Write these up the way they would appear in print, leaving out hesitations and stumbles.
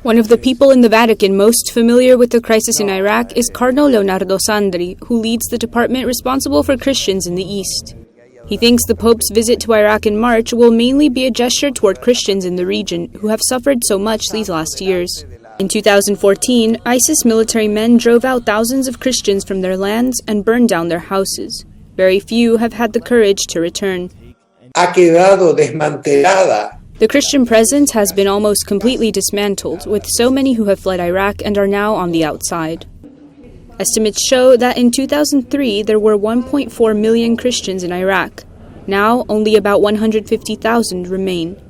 One of the people in the Vatican most familiar with the crisis in Iraq is Cardinal Leonardo Sandri, who leads the department responsible for Christians in the East. He thinks the Pope's visit to Iraq in March will mainly be a gesture toward Christians in the region who have suffered so much these last years. In 2014, ISIS military men drove out thousands of Christians from their lands and burned down their houses. Very few have had the courage to return. Ha quedado desmantelada. The Christian presence has been almost completely dismantled, with so many who have fled Iraq and are now on the outside. Estimates show that in 2003 there were 1.4 million Christians in Iraq. Now, only about 150,000 remain.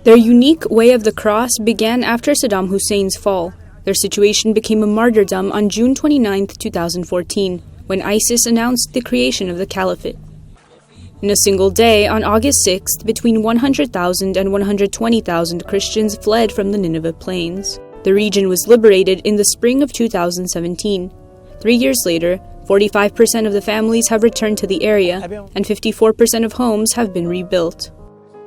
Their unique way of the cross began after Saddam Hussein's fall. Their situation became a martyrdom on June 29, 2014, when ISIS announced the creation of the caliphate. In a single day, on August 6th, between 100,000 and 120,000 Christians fled from the Nineveh plains. The region was liberated in the spring of 2017. 3 years later, 45% of the families have returned to the area, and 54% of homes have been rebuilt.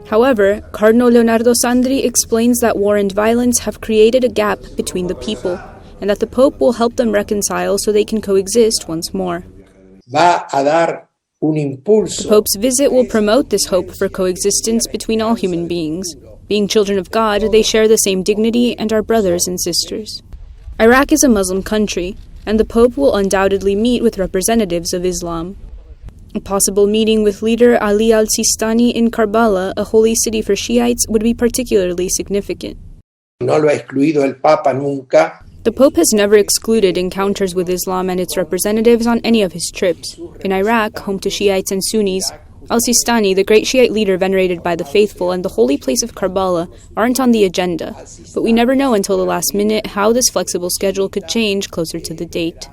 However, Cardinal Leonardo Sandri explains that war and violence have created a gap between the people, and that the Pope will help them reconcile so they can coexist once more. The Pope's visit will promote this hope for coexistence between all human beings. Being children of God, they share the same dignity and are brothers and sisters. Iraq is a Muslim country, and the Pope will undoubtedly meet with representatives of Islam. A possible meeting with leader Ali al-Sistani in Karbala, a holy city for Shiites, would be particularly significant. No lo ha excluido el Papa nunca. The Pope has never excluded encounters with Islam and its representatives on any of his trips. In Iraq, home to Shiites and Sunnis, al-Sistani, the great Shiite leader venerated by the faithful, and the holy place of Karbala aren't on the agenda. But we never know until the last minute how this flexible schedule could change closer to the date.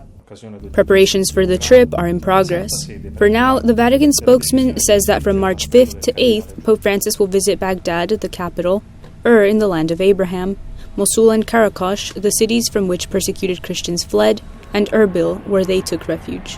Preparations for the trip are in progress. For now, the Vatican spokesman says that from March 5th to 8th, Pope Francis will visit Baghdad, the capital, in the land of Abraham, Mosul and Karakosh, the cities from which persecuted Christians fled, and Erbil, where they took refuge.